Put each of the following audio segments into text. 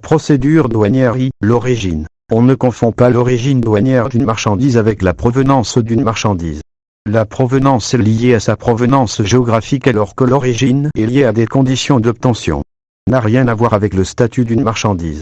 Procédure douanière I. L'origine. On ne confond pas l'origine douanière d'une marchandise avec la provenance d'une marchandise. La provenance est liée à sa provenance géographique alors que l'origine est liée à des conditions d'obtention. N'a rien à voir avec le statut d'une marchandise.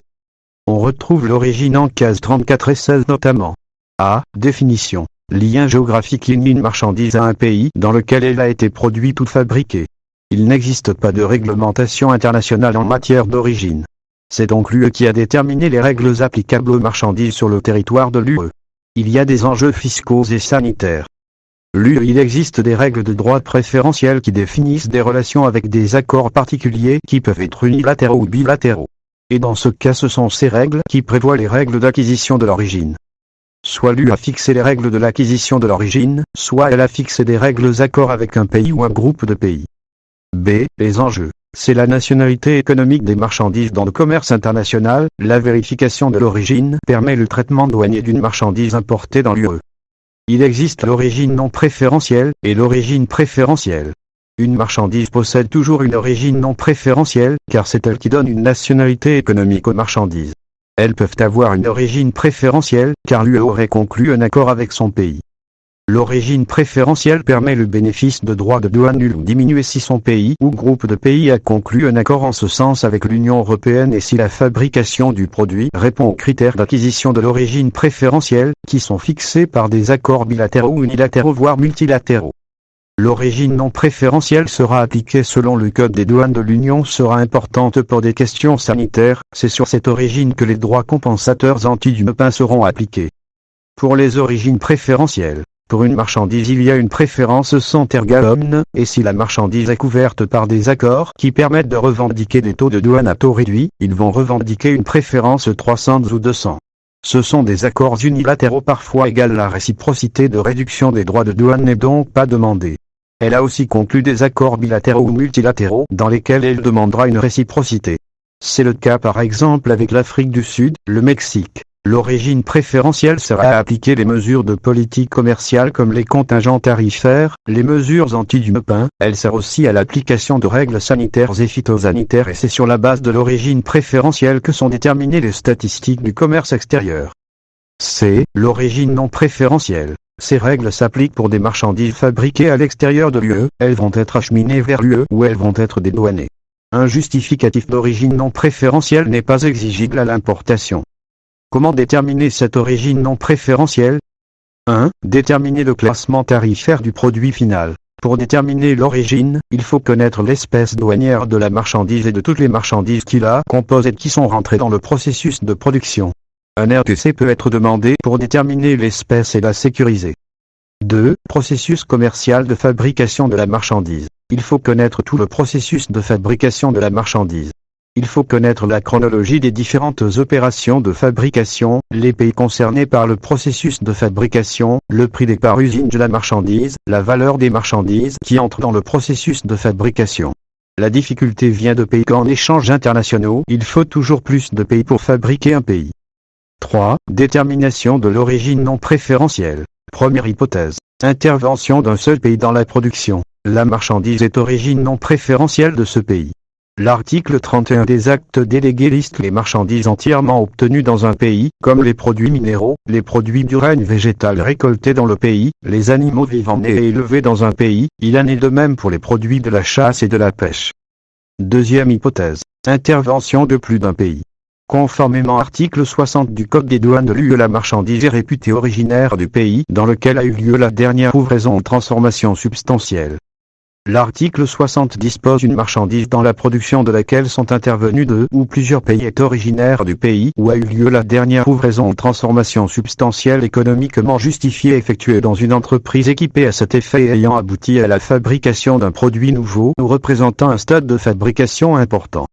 On retrouve l'origine en cases 34 et 16 notamment. A. Définition. Lien géographique lie une marchandise à un pays dans lequel elle a été produite ou fabriquée. Il n'existe pas de réglementation internationale en matière d'origine. C'est donc l'UE qui a déterminé les règles applicables aux marchandises sur le territoire de l'UE. Il y a des enjeux fiscaux et sanitaires. Il existe des règles de droit préférentiel qui définissent des relations avec des accords particuliers qui peuvent être unilatéraux ou bilatéraux. Et dans ce cas ce sont ces règles qui prévoient les règles d'acquisition de l'origine. Soit l'UE a fixé les règles de l'acquisition de l'origine, soit elle a fixé des règles accords avec un pays ou un groupe de pays. B. Les enjeux. C'est la nationalité économique des marchandises dans le commerce international. La vérification de l'origine permet le traitement douanier d'une marchandise importée dans l'UE. Il existe l'origine non préférentielle et l'origine préférentielle. Une marchandise possède toujours une origine non préférentielle, car c'est elle qui donne une nationalité économique aux marchandises. Elles peuvent avoir une origine préférentielle, car l'UE aurait conclu un accord avec son pays. L'origine préférentielle permet le bénéfice de droits de douane nuls ou diminués si son pays ou groupe de pays a conclu un accord en ce sens avec l'Union européenne et si la fabrication du produit répond aux critères d'acquisition de l'origine préférentielle, qui sont fixés par des accords bilatéraux ou unilatéraux voire multilatéraux. L'origine non préférentielle sera appliquée selon le Code des douanes de l'Union sera importante pour des questions sanitaires, c'est sur cette origine que les droits compensateurs anti-dumping seront appliqués. Pour les origines préférentielles, pour une marchandise il y a une préférence sans erga omnes, et si la marchandise est couverte par des accords qui permettent de revendiquer des taux de douane à taux réduit, ils vont revendiquer une préférence 300 ou 200. Ce sont des accords unilatéraux parfois égale la réciprocité de réduction des droits de douane n'est donc pas demandée. Elle a aussi conclu des accords bilatéraux ou multilatéraux dans lesquels elle demandera une réciprocité. C'est le cas par exemple avec l'Afrique du Sud, le Mexique. L'origine préférentielle sera à appliquer les mesures de politique commerciale comme les contingents tarifaires, les mesures anti-dumping. Elle sert aussi à l'application de règles sanitaires et phytosanitaires et c'est sur la base de l'origine préférentielle que sont déterminées les statistiques du commerce extérieur. C. L'origine non préférentielle. Ces règles s'appliquent pour des marchandises fabriquées à l'extérieur de l'UE, elles vont être acheminées vers l'UE ou elles vont être dédouanées. Un justificatif d'origine non préférentielle n'est pas exigible à l'importation. Comment déterminer cette origine non préférentielle? 1. Déterminer le classement tarifaire du produit final. Pour déterminer l'origine, il faut connaître l'espèce douanière de la marchandise et de toutes les marchandises qui la composent et qui sont rentrées dans le processus de production. Un RTC peut être demandé pour déterminer l'espèce et la sécuriser. 2. Processus commercial de fabrication de la marchandise. Il faut connaître tout le processus de fabrication de la marchandise. Il faut connaître la chronologie des différentes opérations de fabrication, les pays concernés par le processus de fabrication, le prix des parts usines de la marchandise, la valeur des marchandises qui entrent dans le processus de fabrication. La difficulté vient de pays qu'en échanges internationaux, il faut toujours plus de pays pour fabriquer un pays. 3. Détermination de l'origine non préférentielle. Première hypothèse. Intervention d'un seul pays dans la production. La marchandise est origine non préférentielle de ce pays. L'article 31 des actes délégués liste les marchandises entièrement obtenues dans un pays, comme les produits minéraux, les produits du règne végétal récoltés dans le pays, les animaux vivants nés et élevés dans un pays, il en est de même pour les produits de la chasse et de la pêche. Deuxième hypothèse. Intervention de plus d'un pays. Conformément à l'article 60 du Code des douanes de l'UE, la marchandise est réputée originaire du pays dans lequel a eu lieu la dernière ouvraison ou transformation substantielle. L'article 60 dispose une marchandise dans la production de laquelle sont intervenus deux ou plusieurs pays est originaire du pays où a eu lieu la dernière ouvraison ou transformation substantielle économiquement justifiée effectuée dans une entreprise équipée à cet effet et ayant abouti à la fabrication d'un produit nouveau ou représentant un stade de fabrication important.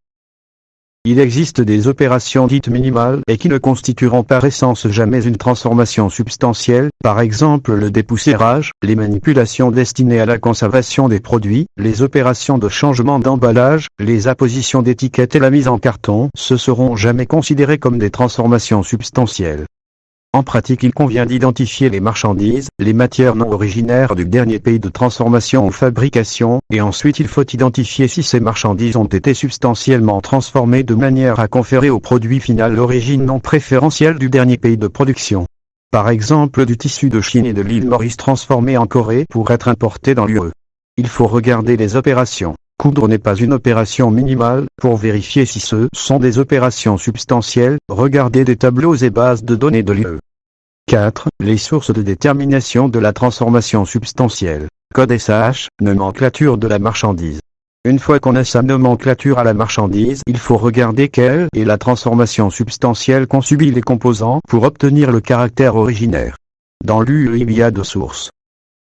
Il existe des opérations dites minimales et qui ne constitueront par essence jamais une transformation substantielle, par exemple le dépoussiérage, les manipulations destinées à la conservation des produits, les opérations de changement d'emballage, les appositions d'étiquettes et la mise en carton, ce seront jamais considérées comme des transformations substantielles. En pratique, il convient d'identifier les marchandises, les matières non originaires du dernier pays de transformation ou fabrication, et ensuite il faut identifier si ces marchandises ont été substantiellement transformées de manière à conférer au produit final l'origine non préférentielle du dernier pays de production. Par exemple du tissu de Chine et de l'île Maurice transformé en Corée pour être importé dans l'UE. Il faut regarder les opérations. Coudre n'est pas une opération minimale. Pour vérifier si ce sont des opérations substantielles, regardez des tableaux et bases de données de l'UE. 4. Les sources de détermination de la transformation substantielle. Code SAH, nomenclature de la marchandise. Une fois qu'on a sa nomenclature à la marchandise, il faut regarder quelle est la transformation substantielle qu'ont subi les composants pour obtenir le caractère originaire. Dans l'UE, il y a deux sources.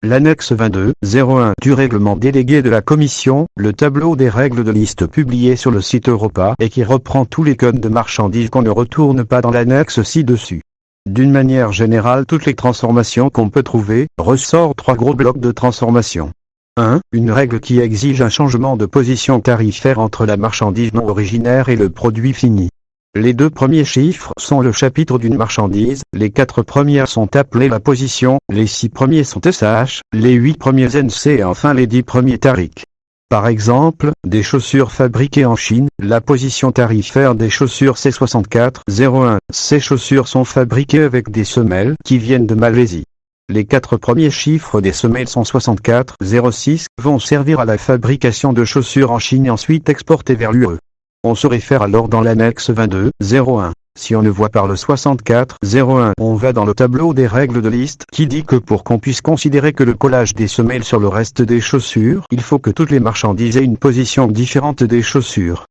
L'annexe 22.01 du règlement délégué de la Commission, le tableau des règles de liste publié sur le site Europa et qui reprend tous les codes de marchandises qu'on ne retourne pas dans l'annexe ci-dessus. D'une manière générale, toutes les transformations qu'on peut trouver, ressortent trois gros blocs de transformation. 1. Une règle qui exige un changement de position tarifaire entre la marchandise non originaire et le produit fini. Les deux premiers chiffres sont le chapitre d'une marchandise, les 4 premières sont appelées la position, les 6 premiers sont SH, les 8 premiers NC et enfin les 10 premiers tariques. Par exemple, des chaussures fabriquées en Chine, la position tarifaire des chaussures C64-01. Ces chaussures sont fabriquées avec des semelles qui viennent de Malaisie. Les 4 premiers chiffres des semelles sont 64-06, vont servir à la fabrication de chaussures en Chine et ensuite exportées vers l'UE. On se réfère alors dans l'annexe 22.01. Si on ne voit pas le 64.01, on va dans le tableau des règles de liste qui dit que pour qu'on puisse considérer que le collage des semelles sur le reste des chaussures, il faut que toutes les marchandises aient une position différente des chaussures.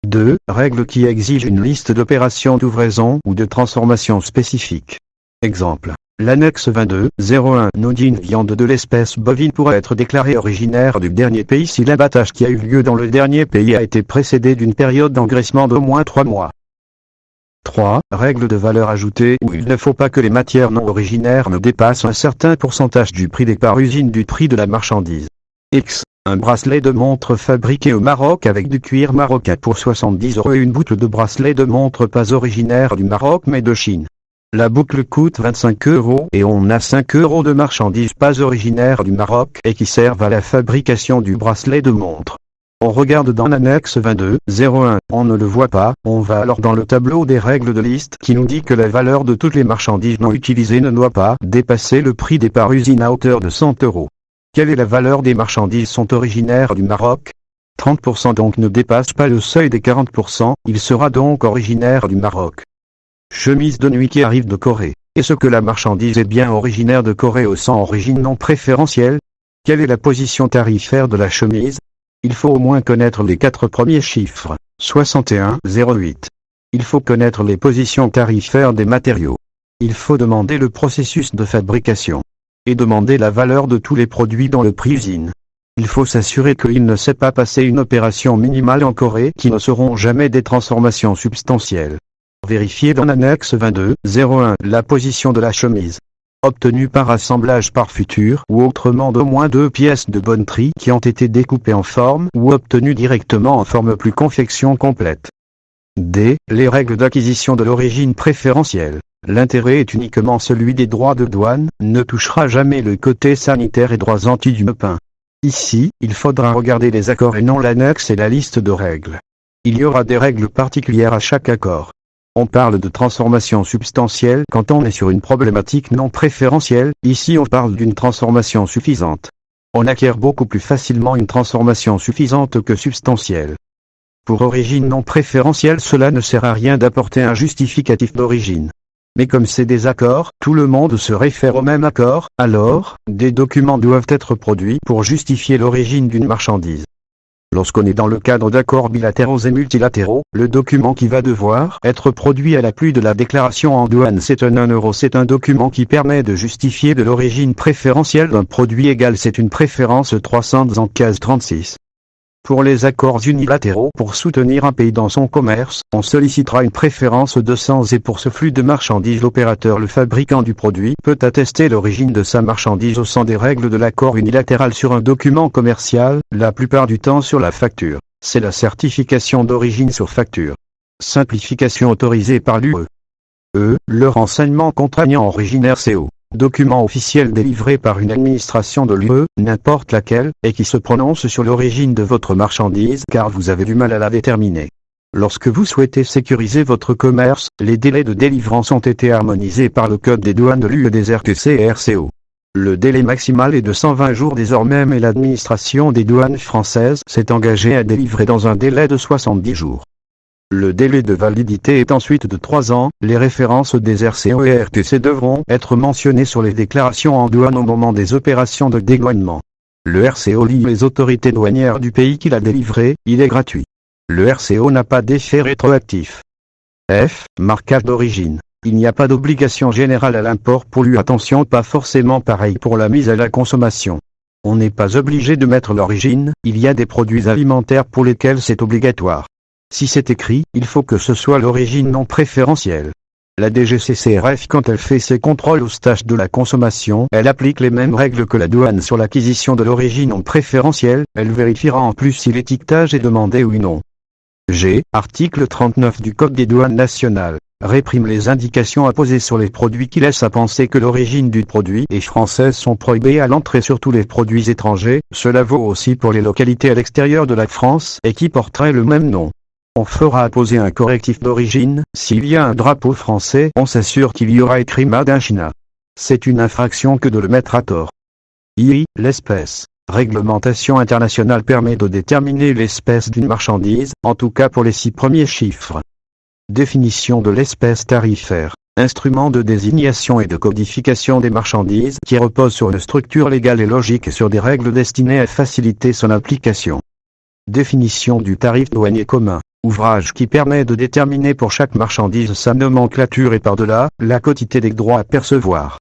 2. Règle qui exige une liste d'opérations d'ouvraison ou de transformation spécifique. Exemple. L'annexe 22.01 nous dit une viande de l'espèce bovine pourrait être déclarée originaire du dernier pays si l'abattage qui a eu lieu dans le dernier pays a été précédé d'une période d'engraissement d'au moins 3 mois. 3. Règle de valeur ajoutée où il ne faut pas que les matières non originaires ne dépassent un certain pourcentage du prix départ usine du prix de la marchandise. X. Un bracelet de montre fabriqué au Maroc avec du cuir marocain pour 70 € et une boucle de bracelet de montre pas originaire du Maroc mais de Chine. La boucle coûte 25 € et on a 5 € de marchandises pas originaires du Maroc et qui servent à la fabrication du bracelet de montre. On regarde dans l'annexe 22.01, on ne le voit pas, on va alors dans le tableau des règles de liste qui nous dit que la valeur de toutes les marchandises non utilisées ne doit pas dépasser le prix départ usine à hauteur de 100 €. Quelle est la valeur des marchandises sont originaires du Maroc? 30% donc ne dépasse pas le seuil des 40%, il sera donc originaire du Maroc. Chemise de nuit qui arrive de Corée. Est-ce que la marchandise est bien originaire de Corée ou sans origine non préférentielle? Quelle est la position tarifaire de la chemise? Il faut au moins connaître les 4 premiers chiffres, 61,08. Il faut connaître les positions tarifaires des matériaux. Il faut demander le processus de fabrication. Et demander la valeur de tous les produits dans le prix usine. Il faut s'assurer qu'il ne s'est pas passé une opération minimale en Corée qui ne seront jamais des transformations substantielles. Vérifiez dans l'annexe 22.01 la position de la chemise. Obtenue par assemblage par futur ou autrement d'au moins 2 pièces de bonne tri qui ont été découpées en forme ou obtenues directement en forme plus confection complète. D. Les règles d'acquisition de l'origine préférentielle. L'intérêt est uniquement celui des droits de douane, ne touchera jamais le côté sanitaire et droits anti-dumping. Ici, il faudra regarder les accords et non l'annexe et la liste de règles. Il y aura des règles particulières à chaque accord. On parle de transformation substantielle quand on est sur une problématique non préférentielle, ici on parle d'une transformation suffisante. On acquiert beaucoup plus facilement une transformation suffisante que substantielle. Pour origine non préférentielle, cela ne sert à rien d'apporter un justificatif d'origine. Mais comme c'est des accords, tout le monde se réfère au même accord, alors, des documents doivent être produits pour justifier l'origine d'une marchandise. Lorsqu'on est dans le cadre d'accords bilatéraux et multilatéraux, le document qui va devoir être produit à l'appui de la déclaration en douane c'est un 1 €. C'est un document qui permet de justifier de l'origine préférentielle d'un produit égal. C'est une préférence 300 en case 36. Pour les accords unilatéraux, pour soutenir un pays dans son commerce, on sollicitera une préférence 200 et pour ce flux de marchandises l'opérateur, le fabricant du produit, peut attester l'origine de sa marchandise au sein des règles de l'accord unilatéral sur un document commercial, la plupart du temps sur la facture. C'est la certification d'origine sur facture. Simplification autorisée par l'UE. Le renseignement contraignant origine RCO. Document officiel délivré par une administration de l'UE, n'importe laquelle, et qui se prononce sur l'origine de votre marchandise car vous avez du mal à la déterminer. Lorsque vous souhaitez sécuriser votre commerce, les délais de délivrance ont été harmonisés par le Code des douanes de l'UE des RTC et RCO. Le délai maximal est de 120 jours désormais, mais l'administration des douanes françaises s'est engagée à délivrer dans un délai de 70 jours. Le délai de validité est ensuite de 3 ans, les références des RCO et RTC devront être mentionnées sur les déclarations en douane au moment des opérations de dédouanement. Le RCO lie les autorités douanières du pays qui l'a délivré, il est gratuit. Le RCO n'a pas d'effet rétroactif. Marquage d'origine. Il n'y a pas d'obligation générale à l'import pour lui. Attention, pas forcément pareil pour la mise à la consommation. On n'est pas obligé de mettre l'origine, il y a des produits alimentaires pour lesquels c'est obligatoire. Si c'est écrit, il faut que ce soit l'origine non préférentielle. La DGCCRF, quand elle fait ses contrôles au stage de la consommation, elle applique les mêmes règles que la douane sur l'acquisition de l'origine non préférentielle, elle vérifiera en plus si l'étiquetage est demandé ou non. Article 39 du Code des douanes nationales, réprime les indications apposées sur les produits qui laissent à penser que l'origine du produit est française sont prohibées à l'entrée sur tous les produits étrangers, cela vaut aussi pour les localités à l'extérieur de la France et qui porteraient le même nom. On fera apposer un correctif d'origine, s'il y a un drapeau français, on s'assure qu'il y aura écrit Made in China. C'est une infraction que de le mettre à tort. L'espèce. Réglementation internationale permet de déterminer l'espèce d'une marchandise, en tout cas pour les 6 premiers chiffres. Définition de l'espèce tarifaire. Instrument de désignation et de codification des marchandises qui repose sur une structure légale et logique et sur des règles destinées à faciliter son application. Définition du tarif douanier commun. Ouvrage qui permet de déterminer pour chaque marchandise sa nomenclature et par-delà, la quantité des droits à percevoir.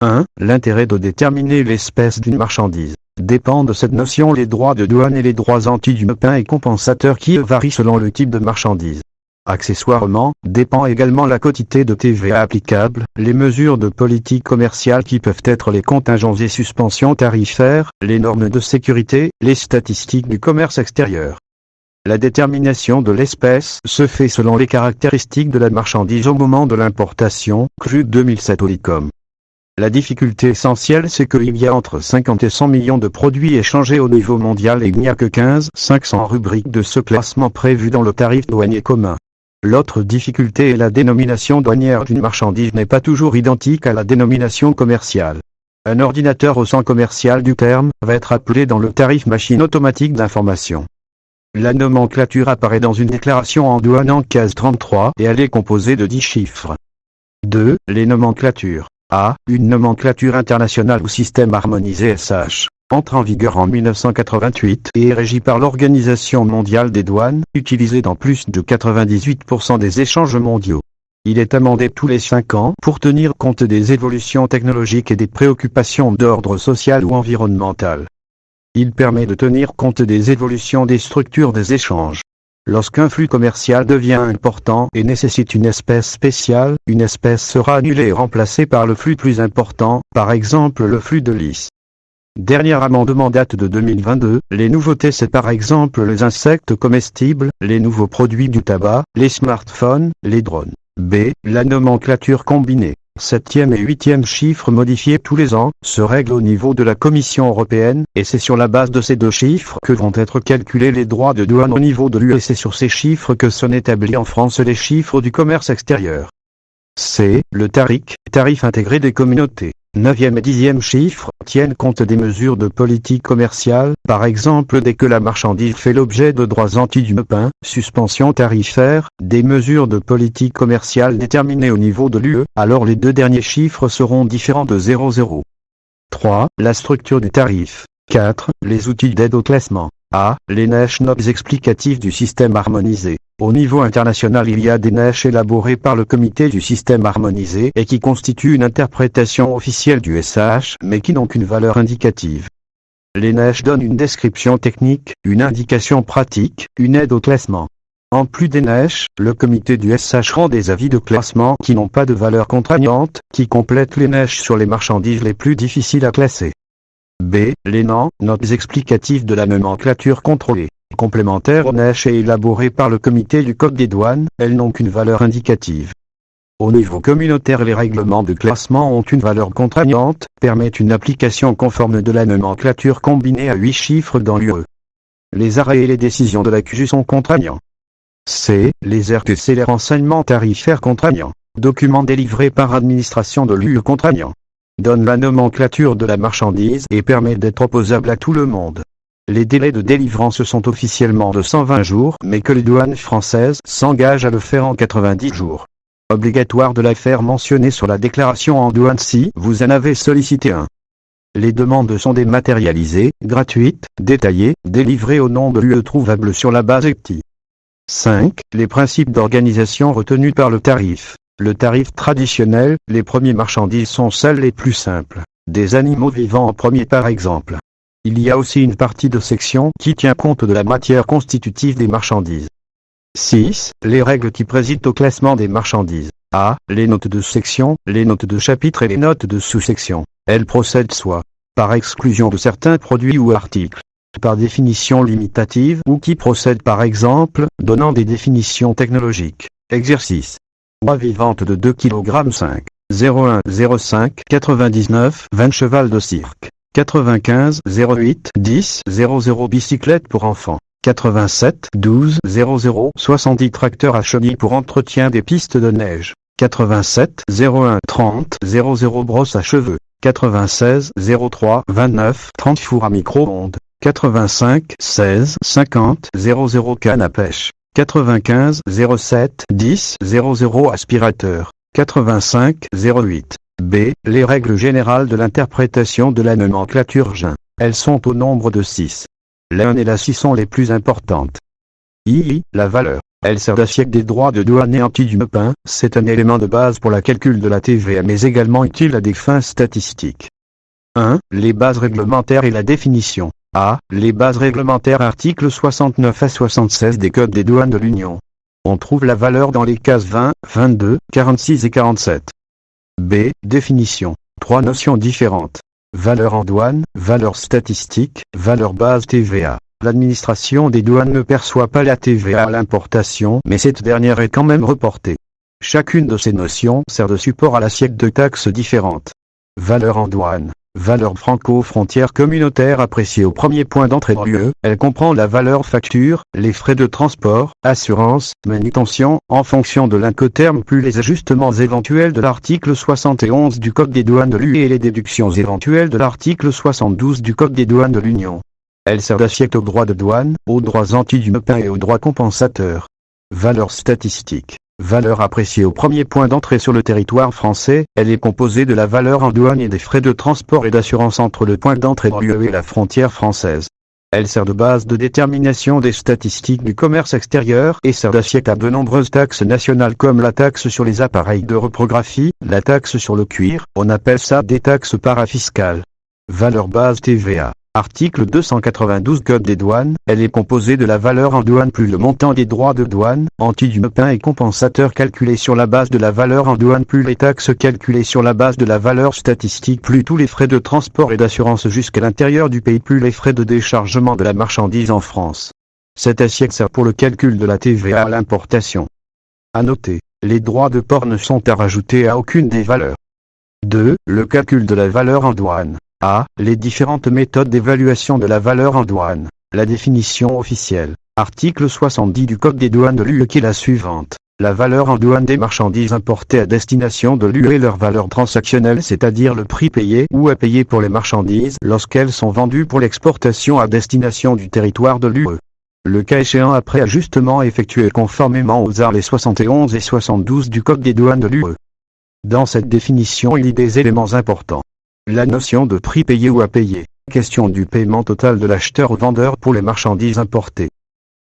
1. L'intérêt de déterminer l'espèce d'une marchandise. Dépend de cette notion les droits de douane et les droits anti-dumping et compensateurs qui varient selon le type de marchandise. Accessoirement, dépend également la quantité de TVA applicable, les mesures de politique commerciale qui peuvent être les contingents et suspensions tarifaires, les normes de sécurité, les statistiques du commerce extérieur. La détermination de l'espèce se fait selon les caractéristiques de la marchandise au moment de l'importation, CRU 2007 Olicom. La difficulté essentielle c'est qu'il y a entre 50 et 100 millions de produits échangés au niveau mondial et il n'y a que 15-500 rubriques de ce classement prévues dans le tarif douanier commun. L'autre difficulté est la dénomination douanière d'une marchandise n'est pas toujours identique à la dénomination commerciale. Un ordinateur au sens commercial du terme va être appelé dans le tarif machine automatique d'information. La nomenclature apparaît dans une déclaration en douane en case 33 et elle est composée de 10 chiffres. 2. Les nomenclatures. Une nomenclature internationale ou système harmonisé SH, entre en vigueur en 1988 et est régie par l'Organisation mondiale des douanes, utilisée dans plus de 98% des échanges mondiaux. Il est amendé tous les 5 ans pour tenir compte des évolutions technologiques et des préoccupations d'ordre social ou environnemental. Il permet de tenir compte des évolutions des structures des échanges. Lorsqu'un flux commercial devient important et nécessite une espèce spéciale, une espèce sera annulée et remplacée par le flux plus important, par exemple le flux de lice. Dernier amendement date de 2022, les nouveautés c'est par exemple les insectes comestibles, les nouveaux produits du tabac, les smartphones, les drones. La nomenclature combinée. 7e et 8e chiffres modifiés tous les ans, se règlent au niveau de la Commission européenne, et c'est sur la base de ces 2 chiffres que vont être calculés les droits de douane au niveau de l'UE et c'est sur ces chiffres que sont établis en France les chiffres du commerce extérieur. Le tarif intégré des communautés. 9e et 10e chiffres tiennent compte des mesures de politique commerciale, par exemple dès que la marchandise fait l'objet de droits anti-dumping, suspension tarifaire, des mesures de politique commerciale déterminées au niveau de l'UE, alors les 2 derniers chiffres seront différents de 00. 3. La structure des tarifs. 4. Les outils d'aide au classement. Les niches notes explicatives du système harmonisé. Au niveau international il y a des niches élaborées par le comité du système harmonisé et qui constituent une interprétation officielle du SH mais qui n'ont qu'une valeur indicative. Les niches donnent une description technique, une indication pratique, une aide au classement. En plus des niches, le comité du SH rend des avis de classement qui n'ont pas de valeur contraignante, qui complètent les niches sur les marchandises les plus difficiles à classer. Les notes explicatives de la nomenclature contrôlée. Complémentaires aux niches et élaborées par le comité du Code des douanes, elles n'ont qu'une valeur indicative. Au niveau communautaire, les règlements de classement ont une valeur contraignante, permettent une application conforme de la nomenclature combinée à 8 chiffres dans l'UE. Les arrêts et les décisions de la CUJU sont contraignants. C. Les RTC, les renseignements tarifaires contraignants. Documents délivrés par administration de l'UE contraignants. Donne la nomenclature de la marchandise et permet d'être opposable à tout le monde. Les délais de délivrance sont officiellement de 120 jours, mais que les douanes françaises s'engagent à le faire en 90 jours. Obligatoire de la faire mentionner sur la déclaration en douane si vous en avez sollicité un. Les demandes sont dématérialisées, gratuites, détaillées, délivrées au nom de l'UE trouvable sur la base ECTI. 5. Les principes d'organisation retenus par le tarif. Le tarif traditionnel, les premières marchandises sont celles les plus simples. Des animaux vivants en premier par exemple. Il y a aussi une partie de section qui tient compte de la matière constitutive des marchandises. 6. Les règles qui président au classement des marchandises. A. Les notes de section, les notes de chapitre et les notes de sous-section. Elles procèdent soit par exclusion de certains produits ou articles, par définition limitative ou qui procèdent par exemple, donnant des définitions technologiques. Exercice. Oie vivante de 2 kg 5. 01 05 99 20 cheval de cirque. 95 08 10 00 bicyclette pour enfants. 87 12 00 70 tracteurs à chenilles pour entretien des pistes de neige. 87 01 30 00 brosse à cheveux. 96 03 29 30 four à micro-ondes. 85 16 50 00 canne à pêche. 95 07 10 00 aspirateur. 85 08 B. Les règles générales de l'interprétation de la nomenclature JIN. Elles sont au nombre de 6. La 1 et la 6 sont les plus importantes. II. La valeur. Elle sert d'assiette des droits de douane et anti-dumping. C'est un élément de base pour le calcul de la TVA mais également utile à des fins statistiques. 1. Les bases réglementaires et la définition. A. Les bases réglementaires articles 69 à 76 des codes des douanes de l'Union. On trouve la valeur dans les cases 20, 22, 46 et 47. B. Définition. 3 notions différentes. Valeur en douane, valeur statistique, valeur base TVA. L'administration des douanes ne perçoit pas la TVA à l'importation, mais cette dernière est quand même reportée. Chacune de ces notions sert de support à l'assiette de taxes différentes. Valeur en douane. Valeur franco-frontière communautaire appréciée au premier point d'entrée dans l'UE, elle comprend la valeur facture, les frais de transport, assurance, manutention, en fonction de l'incoterm plus les ajustements éventuels de l'article 71 du Code des douanes de l'UE et les déductions éventuelles de l'article 72 du Code des douanes de l'Union. Elle sert d'assiette aux droits de douane, aux droits anti-dumping et aux droits compensateurs. Valeur statistique. Valeur appréciée au premier point d'entrée sur le territoire français, elle est composée de la valeur en douane et des frais de transport et d'assurance entre le point d'entrée dans l'UE et la frontière française. Elle sert de base de détermination des statistiques du commerce extérieur et sert d'assiette à de nombreuses taxes nationales comme la taxe sur les appareils de reprographie, la taxe sur le cuir, on appelle ça des taxes parafiscales. Valeur base TVA. Article 292 Code des douanes, elle est composée de la valeur en douane plus le montant des droits de douane, anti-dumping et compensateurs calculés sur la base de la valeur en douane plus les taxes calculées sur la base de la valeur statistique plus tous les frais de transport et d'assurance jusqu'à l'intérieur du pays plus les frais de déchargement de la marchandise en France. Cette assiette sert pour le calcul de la TVA à l'importation. À noter, les droits de port ne sont à rajouter à aucune des valeurs. 2. Le calcul de la valeur en douane. A. Les différentes méthodes d'évaluation de la valeur en douane. La définition officielle. Article 70 du Code des douanes de l'UE qui est la suivante. La valeur en douane des marchandises importées à destination de l'UE et leur valeur transactionnelle, c'est-à-dire le prix payé ou à payer pour les marchandises lorsqu'elles sont vendues pour l'exportation à destination du territoire de l'UE. Le cas échéant après ajustement effectué conformément aux articles 71 et 72 du Code des douanes de l'UE. Dans cette définition il y a des éléments importants. La notion de prix payé ou à payer. Question du paiement total de l'acheteur au vendeur pour les marchandises importées.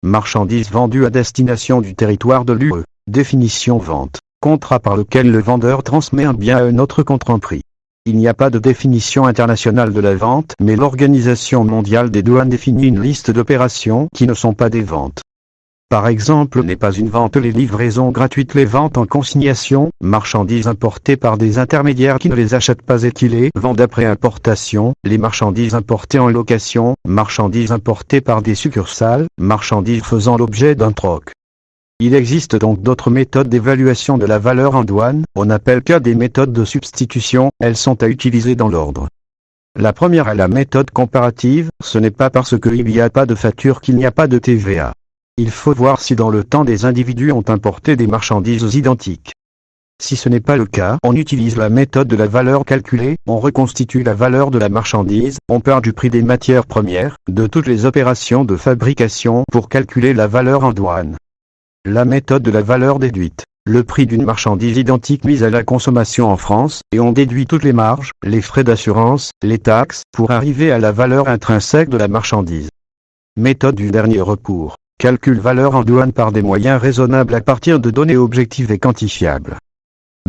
Marchandises vendues à destination du territoire de l'UE. Définition vente. Contrat par lequel le vendeur transmet un bien à un autre contre un prix. Il n'y a pas de définition internationale de la vente, mais l'Organisation mondiale des douanes définit une liste d'opérations qui ne sont pas des ventes. Par exemple, n'est pas une vente les livraisons gratuites, les ventes en consignation, marchandises importées par des intermédiaires qui ne les achètent pas et qui les vendent après importation, les marchandises importées en location, marchandises importées par des succursales, marchandises faisant l'objet d'un troc. Il existe donc d'autres méthodes d'évaluation de la valeur en douane, on appelle ça des méthodes de substitution, elles sont à utiliser dans l'ordre. La première est la méthode comparative, ce n'est pas parce qu'il n'y a pas de facture qu'il n'y a pas de TVA. Il faut voir si dans le temps des individus ont importé des marchandises identiques. Si ce n'est pas le cas, on utilise la méthode de la valeur calculée, on reconstitue la valeur de la marchandise, on part du prix des matières premières, de toutes les opérations de fabrication pour calculer la valeur en douane. La méthode de la valeur déduite. Le prix d'une marchandise identique mise à la consommation en France, et on déduit toutes les marges, les frais d'assurance, les taxes, pour arriver à la valeur intrinsèque de la marchandise. Méthode du dernier recours. Calcul valeur en douane par des moyens raisonnables à partir de données objectives et quantifiables.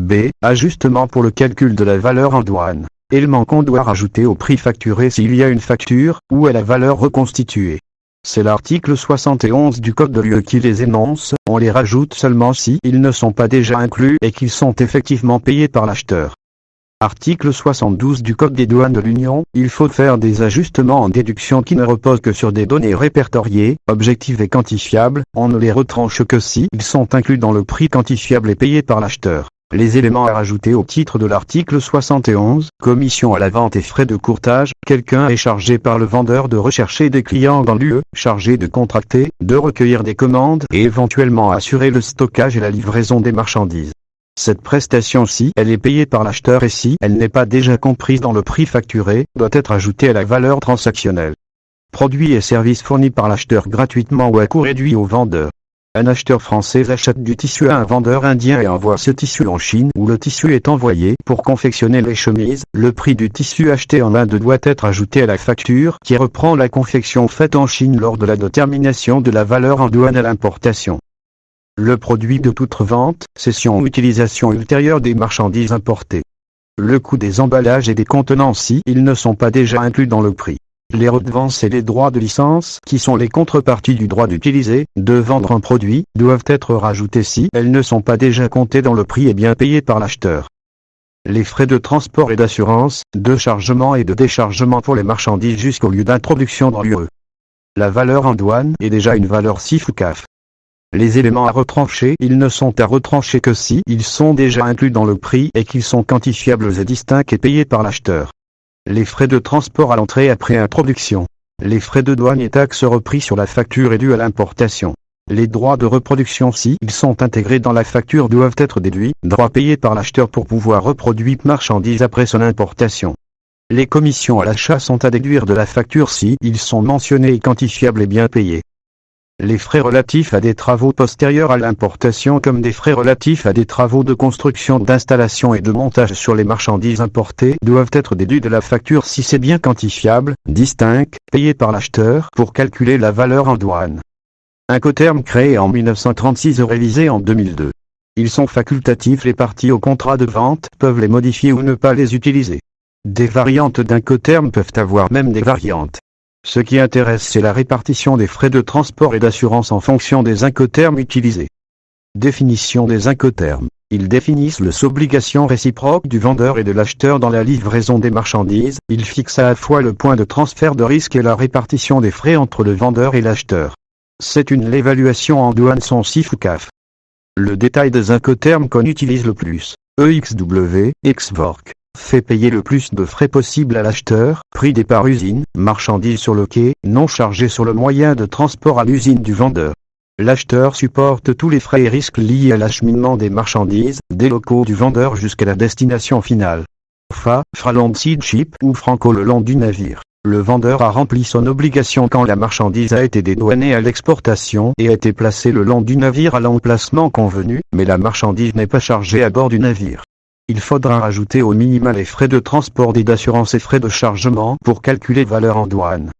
B. Ajustement pour le calcul de la valeur en douane. Élément qu'on doit rajouter au prix facturé s'il y a une facture, ou à la valeur reconstituée. C'est l'article 71 du Code de l'UE qui les énonce, on les rajoute seulement si ils ne sont pas déjà inclus et qu'ils sont effectivement payés par l'acheteur. Article 72 du Code des douanes de l'Union, il faut faire des ajustements en déduction qui ne reposent que sur des données répertoriées, objectives et quantifiables, on ne les retranche que si ils sont inclus dans le prix quantifiable et payé par l'acheteur. Les éléments à rajouter au titre de l'article 71, commission à la vente et frais de courtage, quelqu'un est chargé par le vendeur de rechercher des clients dans l'UE, chargé de contracter, de recueillir des commandes et éventuellement assurer le stockage et la livraison des marchandises. Cette prestation, si elle est payée par l'acheteur et si elle n'est pas déjà comprise dans le prix facturé, doit être ajoutée à la valeur transactionnelle. Produits et services fournis par l'acheteur gratuitement ou à coût réduit au vendeur. Un acheteur français achète du tissu à un vendeur indien et envoie ce tissu en Chine où le tissu est envoyé pour confectionner les chemises. Le prix du tissu acheté en Inde doit être ajouté à la facture qui reprend la confection faite en Chine lors de la détermination de la valeur en douane à l'importation. Le produit de toute vente, cession ou utilisation ultérieure des marchandises importées. Le coût des emballages et des contenants si ils ne sont pas déjà inclus dans le prix. Les redevances et les droits de licence, qui sont les contreparties du droit d'utiliser, de vendre un produit, doivent être rajoutés si elles ne sont pas déjà comptées dans le prix et bien payées par l'acheteur. Les frais de transport et d'assurance, de chargement et de déchargement pour les marchandises jusqu'au lieu d'introduction dans l'UE. La valeur en douane est déjà une valeur CIF ou CAF. Les éléments à retrancher, ils ne sont à retrancher que si ils sont déjà inclus dans le prix et qu'ils sont quantifiables et distincts et payés par l'acheteur. Les frais de transport à l'entrée après introduction. Les frais de douane et taxes repris sur la facture et dus à l'importation. Les droits de reproduction si ils sont intégrés dans la facture doivent être déduits, droits payés par l'acheteur pour pouvoir reproduire marchandises après son importation. Les commissions à l'achat sont à déduire de la facture si ils sont mentionnés et quantifiables et bien payés. Les frais relatifs à des travaux postérieurs à l'importation comme des frais relatifs à des travaux de construction d'installation et de montage sur les marchandises importées doivent être déduits de la facture si c'est bien quantifiable, distinct, payé par l'acheteur pour calculer la valeur en douane. Incoterms créé en 1936 et révisé en 2002. Ils sont facultatifs, les parties au contrat de vente peuvent les modifier ou ne pas les utiliser. Des variantes d'Incoterms peuvent avoir même des variantes. Ce qui intéresse, c'est la répartition des frais de transport et d'assurance en fonction des incoterms utilisés. Définition des incoterms. Ils définissent les obligations réciproques du vendeur et de l'acheteur dans la livraison des marchandises. Ils fixent à la fois le point de transfert de risque et la répartition des frais entre le vendeur et l'acheteur. C'est l'évaluation en douane sans CIF ou CAF. Le détail des incoterms qu'on utilise le plus. EXW, XVORC. Fait payer le plus de frais possible à l'acheteur, prix des par usine, marchandises sur le quai, non chargées sur le moyen de transport à l'usine du vendeur. L'acheteur supporte tous les frais et risques liés à l'acheminement des marchandises, des locaux du vendeur jusqu'à la destination finale. Fraland Seed Ship ou Franco le long du navire. Le vendeur a rempli son obligation quand la marchandise a été dédouanée à l'exportation et a été placée le long du navire à l'emplacement convenu, mais la marchandise n'est pas chargée à bord du navire. Il faudra rajouter au minima les frais de transport et d'assurance et frais de chargement pour calculer valeur en douane.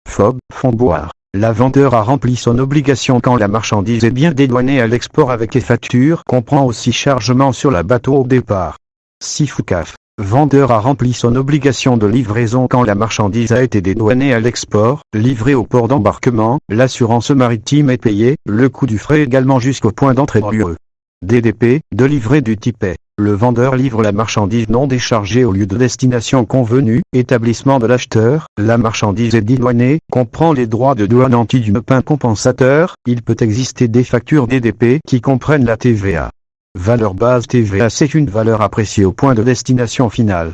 Fond boire. La vendeur a rempli son obligation quand la marchandise est bien dédouanée à l'export avec les factures comprend aussi chargement sur la bateau au départ. CIF ou CAF. Vendeur a rempli son obligation de livraison quand la marchandise a été dédouanée à l'export, livrée au port d'embarquement, l'assurance maritime est payée, le coût du fret également jusqu'au point d'entrée dans l'UE. DDP, de livrer du type Le vendeur livre la marchandise non déchargée au lieu de destination convenu, établissement de l'acheteur. La marchandise est dédouanée, comprend les droits de douane anti-dumping compensateur. Il peut exister des factures DDP qui comprennent la TVA. Valeur base TVA, c'est une valeur appréciée au point de destination finale.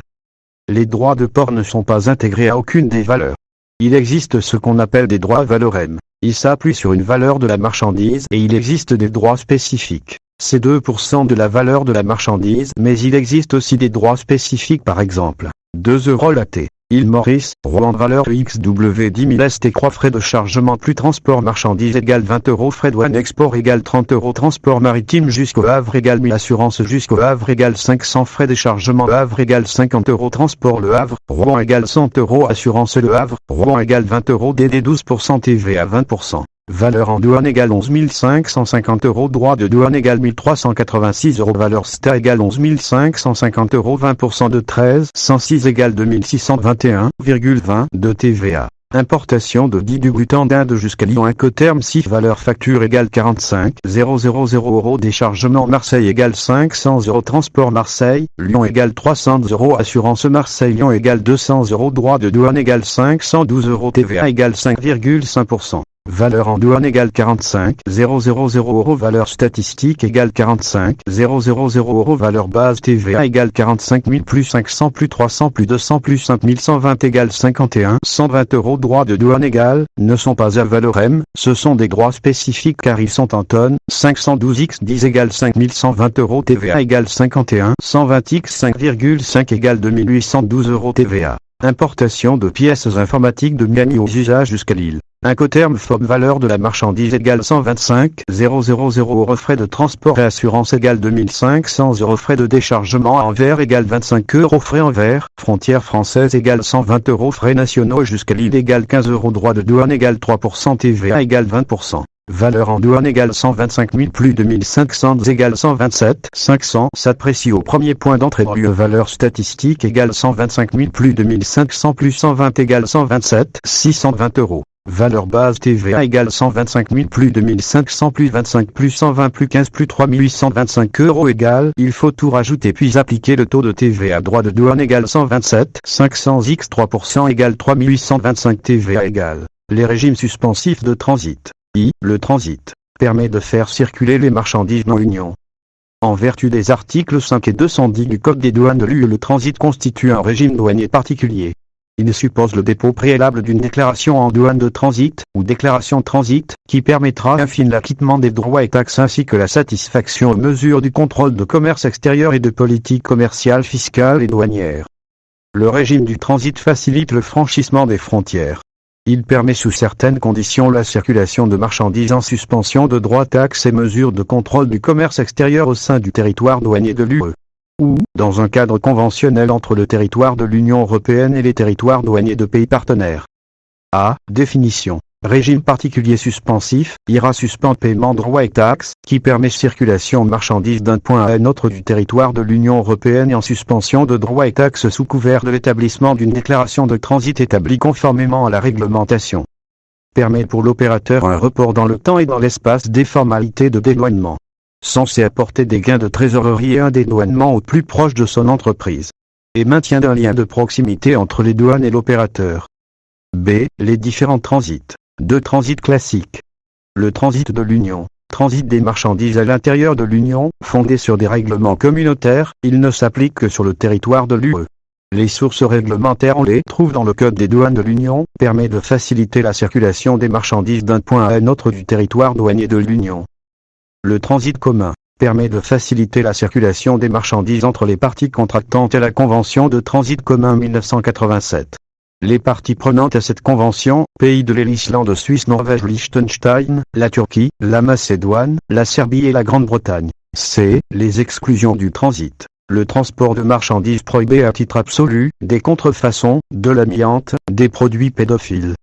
Les droits de port ne sont pas intégrés à aucune des valeurs. Il existe ce qu'on appelle des droits valorem. Ils s'appuient sur une valeur de la marchandise et il existe des droits spécifiques. C'est 2% de la valeur de la marchandise, mais il existe aussi des droits spécifiques, par exemple 2 € la T. Île Maurice, Rouen valeur XW 10 000 ST croix frais de chargement plus transport marchandise égale 20 € frais douane export égale 30 € transport maritime jusqu'au Havre égale 1000 assurance jusqu'au Havre égale 500 frais de chargement Le Havre égale 50 € transport Le Havre, Rouen égale 100 € assurance Le Havre, Rouen égale 20 € DD 12% TVA 20%. Valeur en douane égale 11 550 €, droit de douane égale 1386 €, valeur STA égale 11 550 €, 20% de 1306 égale 2621,20 de TVA. Importation de didubutant d'Inde jusqu'à Lyon Incoterm 6 valeur facture égale 45 000 € déchargement Marseille égale 500 € transport Marseille, Lyon égale 300 € assurance Marseille Lyon égale 200 € droit de douane égale 512 € TVA égale 5,5%. Valeur en douane égale 45 000 € valeur statistique égale 45 000 € valeur base TVA égale 45 000 plus 500 plus 300 plus 200 plus 5120 égale 51 120 € droit de douane égale, ne sont pas à valorem, ce sont des droits spécifiques car ils sont en tonnes, 512 x 10 égale 5120 € TVA égale 51 120 x 5,5 égale 2812 € TVA. Importation de pièces informatiques de Miami aux usages jusqu'à Lille. Incoterm FOB valeur de la marchandise égale 125 000 € frais de transport et assurance égale 2500 € frais de déchargement à Anvers égale 25 € frais Anvers, frontière française égale 120 € frais nationaux jusqu'à Lille égale 15 € droit de douane égale 3% TVA égale 20%. Valeur en douane égale 125 000 plus 2500 égale 127 500 s'apprécie au premier point d'entrée dans lieu. Valeur statistique égale 125 000 plus 2500 plus 120 égale 127 620 €. Valeur base TVA égale 125 000 plus 2500 plus 25 plus 120 plus 15 plus 3825 € égale, il faut tout rajouter puis appliquer le taux de TVA. Droit de douane égale 127 500 x 3% égale 3825 TVA égale. Les régimes suspensifs de transit. Le transit permet de faire circuler les marchandises dans l'Union. En vertu des articles 5 et 210 du Code des douanes de l'UE, le transit constitue un régime douanier particulier. Il suppose le dépôt préalable d'une déclaration en douane de transit, ou déclaration de transit, qui permettra enfin l'acquittement des droits et taxes ainsi que la satisfaction aux mesures du contrôle de commerce extérieur et de politique commerciale, fiscale et douanière. Le régime du transit facilite le franchissement des frontières. Il permet sous certaines conditions la circulation de marchandises en suspension de droits, taxes et mesures de contrôle du commerce extérieur au sein du territoire douanier de l'UE. Ou, dans un cadre conventionnel entre le territoire de l'Union européenne et les territoires douaniers de pays partenaires. Définition. Régime particulier suspensif, IRA suspend paiement droits et taxes, qui permet circulation de marchandises d'un point à un autre du territoire de l'Union européenne et en suspension de droits et taxes sous couvert de l'établissement d'une déclaration de transit établie conformément à la réglementation. Permet pour l'opérateur un report dans le temps et dans l'espace des formalités de dédouanement. Censé apporter des gains de trésorerie et un dédouanement au plus proche de son entreprise. Et maintien d'un lien de proximité entre les douanes et l'opérateur. Les différents transits. 2 transits classiques. Le transit de l'Union. Transit des marchandises à l'intérieur de l'Union, fondé sur des règlements communautaires, il ne s'applique que sur le territoire de l'UE. Les sources réglementaires, on les trouve dans le Code des douanes de l'Union, permet de faciliter la circulation des marchandises d'un point à un autre du territoire douanier de l'Union. Le transit commun permet de faciliter la circulation des marchandises entre les parties contractantes à la Convention de transit commun 1987. Les parties prenantes à cette convention, pays de l'Islande, Suisse, Norvège, Liechtenstein, la Turquie, la Macédoine, la Serbie et la Grande-Bretagne. Les exclusions du transit. Le transport de marchandises prohibé à titre absolu, des contrefaçons, de l'amiante, des produits pédophiles.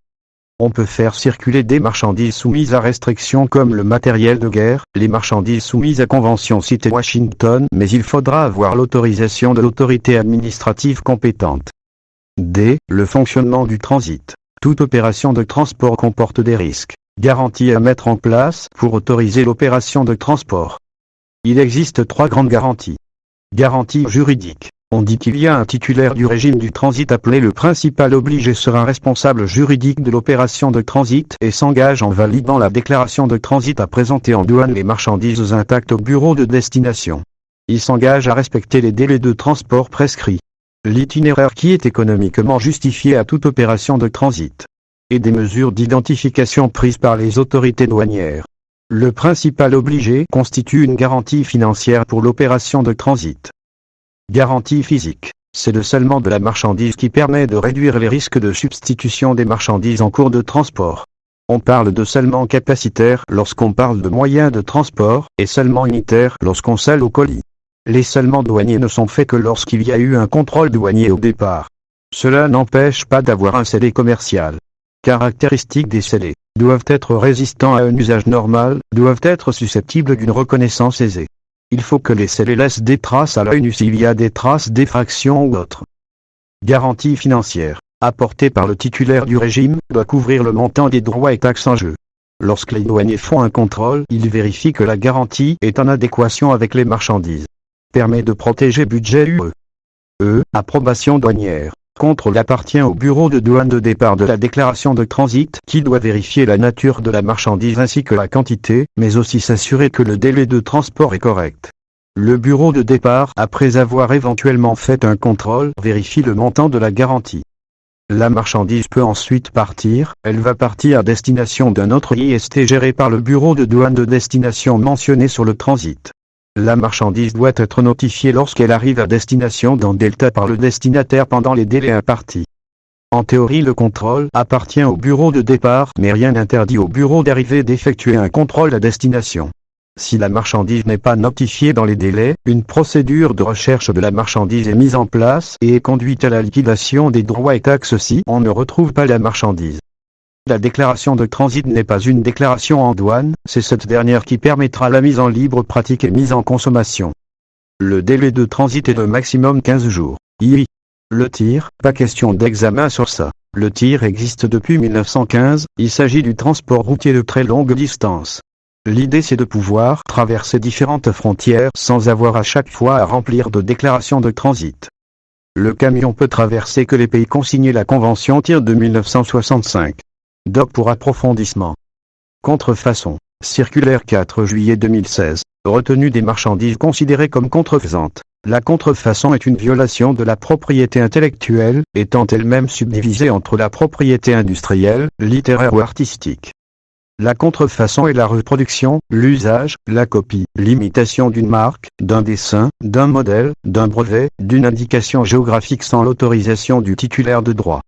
On peut faire circuler des marchandises soumises à restrictions comme le matériel de guerre, les marchandises soumises à convention citée Washington, mais il faudra avoir l'autorisation de l'autorité administrative compétente. Le fonctionnement du transit. Toute opération de transport comporte des risques, garanties à mettre en place pour autoriser l'opération de transport. Il existe 3 grandes garanties. Garantie juridique. On dit qu'il y a un titulaire du régime du transit appelé le principal obligé sera responsable juridique de l'opération de transit et s'engage en validant la déclaration de transit à présenter en douane les marchandises intactes au bureau de destination. Il s'engage à respecter les délais de transport prescrits, l'itinéraire qui est économiquement justifié à toute opération de transit, et des mesures d'identification prises par les autorités douanières. Le principal obligé constitue une garantie financière pour l'opération de transit. Garantie physique, c'est le scellement de la marchandise qui permet de réduire les risques de substitution des marchandises en cours de transport. On parle de scellement capacitaire lorsqu'on parle de moyens de transport, et scellement unitaire lorsqu'on scelle au colis. Les scellements douaniers ne sont faits que lorsqu'il y a eu un contrôle douanier au départ. Cela n'empêche pas d'avoir un scellé commercial. Caractéristiques des scellés, doivent être résistants à un usage normal, doivent être susceptibles d'une reconnaissance aisée. Il faut que les scellés laissent des traces à l'œil nu s'il y a des traces d'effraction ou autre. Garantie financière, apportée par le titulaire du régime, doit couvrir le montant des droits et taxes en jeu. Lorsque les douaniers font un contrôle, ils vérifient que la garantie est en adéquation avec les marchandises. Permet de protéger budget UE. Approbation douanière. Contrôle appartient au bureau de douane de départ de la déclaration de transit qui doit vérifier la nature de la marchandise ainsi que la quantité, mais aussi s'assurer que le délai de transport est correct. Le bureau de départ, après avoir éventuellement fait un contrôle, vérifie le montant de la garantie. La marchandise peut ensuite partir, elle va partir à destination d'un autre IST géré par le bureau de douane de destination mentionné sur le transit. La marchandise doit être notifiée lorsqu'elle arrive à destination dans Delta par le destinataire pendant les délais impartis. En théorie, le contrôle appartient au bureau de départ, mais rien n'interdit au bureau d'arrivée d'effectuer un contrôle à destination. Si la marchandise n'est pas notifiée dans les délais, une procédure de recherche de la marchandise est mise en place et est conduite à la liquidation des droits et taxes si on ne retrouve pas la marchandise. La déclaration de transit n'est pas une déclaration en douane, c'est cette dernière qui permettra la mise en libre pratique et mise en consommation. Le délai de transit est de maximum 15 jours. Le tir, pas question d'examen sur ça. Le tir existe depuis 1915, il s'agit du transport routier de très longue distance. L'idée c'est de pouvoir traverser différentes frontières sans avoir à chaque fois à remplir de déclarations de transit. Le camion peut traverser que les pays consignés la convention tir de 1965. Doc pour approfondissement. Contrefaçon. Circulaire 4 juillet 2016. Retenue des marchandises considérées comme contrefaisantes. La contrefaçon est une violation de la propriété intellectuelle, étant elle-même subdivisée entre la propriété industrielle, littéraire ou artistique. La contrefaçon est la reproduction, l'usage, la copie, l'imitation d'une marque, d'un dessin, d'un modèle, d'un brevet, d'une indication géographique sans l'autorisation du titulaire de droit.